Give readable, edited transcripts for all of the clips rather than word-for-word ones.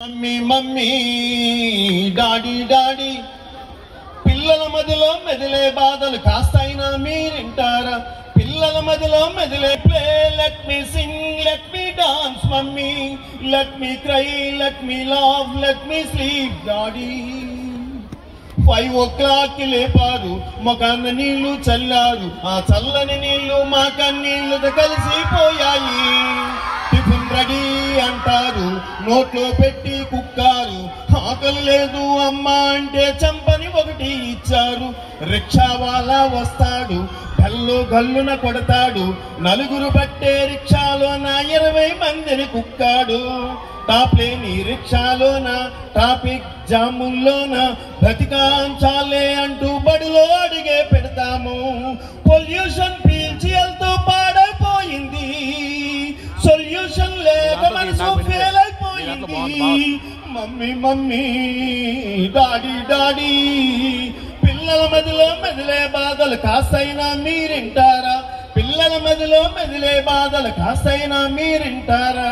Mummy mummy daddy daddy పిల్లల మదిలో మెదిలే బాధలు కాస్తైనా మీరింటారా? పిల్లల మదిలో మెదిలే play let me sing let me dance mommy let me cry let me love let me sleep daddy 5 o'clock లేపారు మొకాన్న నీళ్లు చల్లారు ఆ చల్లని నీళ్లు మా కన్నీళ్లతో కలిసిపోయాయి టిఫిన్ రెడీ అంటారు నోట్లో పెట్టి కుక్కారు ఆకలి లేదు అమ్మా అంటే చంపని ఒకటి ఇచ్చారు రిక్షా వాలా వస్తాడు గల్లు గల్లున కొడతాడు నలుగురు పట్టే రిక్షాలోన 20 మందిని కుక్కాడు టాప్ లేని రిక్షాలోన ట్రాఫిక్ జాముల్లోన బ్రతికాంచాలే అంటూ బడిలో అడిగే పెడతాము పొల్యూషన్ పీల్చి వెళ్తూ పాడైపోయింది సొల్యూషన్ లేక మనసు ఫెయిల్ అయిపోయింది మమ్మీ మమ్మీ డాడీ డాడీ పిల్లల మదిలో మెదిలే బాధలు కాస్తైనా మీరింటారా? పిల్లల మదిలో మెదిలే బాధలు కాస్తైనా మీరింటారా?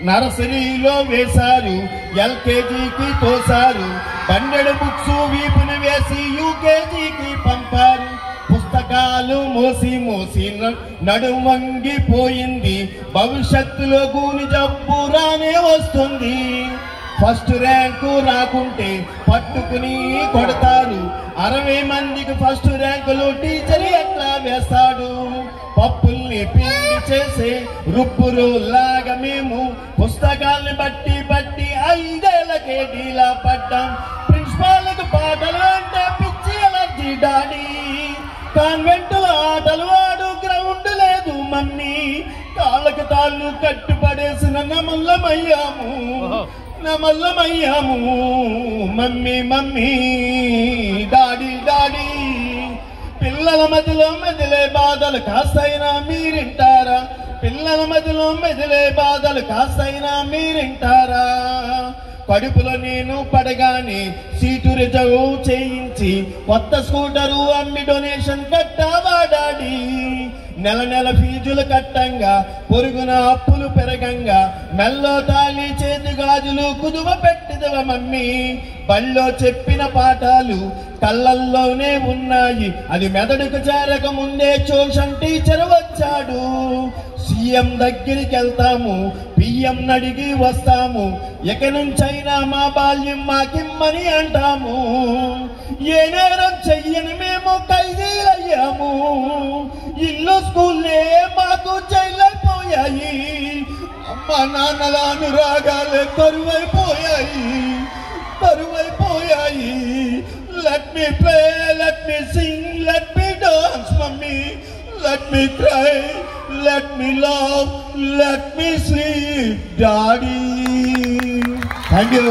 నర్సరీలో వేశారు ఎల్కేజీకి తోసారు పన్నెడు బుక్స్ వీపుని వేసి యూకేజీకి పంపారు పుస్తకాలు మోసి మోసి నడువంగిపోయింది భవిష్యత్తులో గూని జబ్బు రానే వస్తుంది ఫస్ట్ ర్యాంకు రాకుంటే పట్టుకుని కొడతారు 60 మందికి ఫస్ట్ ర్యాంకులు టీచర్ ఎట్లా వేస్తాడు పప్పుల్ని పిండి చేసే రుబ్బురు లాగా మేము పుస్తకాల్ని బట్టి బట్టి 5 ఏళ్లకే డీలా పడ్డాం ప్రిన్సిపాల్కి పాటలు అంటే పిచ్చి ఎలర్జీ డాడీ కాన్వెంటుల ఆటలు ఆడు గ్రౌండ్ లేదు మమ్మీ కాళ్ళకి తాళ్ళు కట్టుపడేసిన నమల్లమయ్యాము మమ్మీ మమ్మీ డాడీ డాడీ పిల్లల మధ్యలో మెదిలే బాధలు కాస్తైనా మీరింటారా? పిల్లల మధ్యలో మెదిలే బాధలు కాస్తైనా మీరింటారా? కడుపులో నేను పడగానే సీటు రిజర్వ్ చేయించి కొత్త స్కూటరు అమ్మి డొనేషన్ కట్టావా డాడీ నెల నెల ఫీజులు కట్టంగా పొరుగున అప్పులు పెరగంగా మెల్లో తాళి చేతి గాజులు కుదువ పెట్టిదవ మమ్మీ బళ్ళో చెప్పిన పాఠాలు కళ్ళల్లోనే ఉన్నాయి అది మెదడుకు చేరక ముందే ట్యూషన్ టీచర్ వచ్చాడు సీఎం దగ్గరికి వెళ్తాము పిఎం నడిగి వస్తాము ఇక నుంచైనా మా బాల్యం మాకిమ్మని అంటాము ఏ నేరం చెయ్యని మేము ఖైదీలయ్యాము ఇల్లు స్కూల్లే మాకు జైలైపోయాయి అమ్మ నాన్నల అనురాగాలే కరువైపోయాయి let me play let me sing let me dance mommy let me cry let me love let me sleep daddy thank you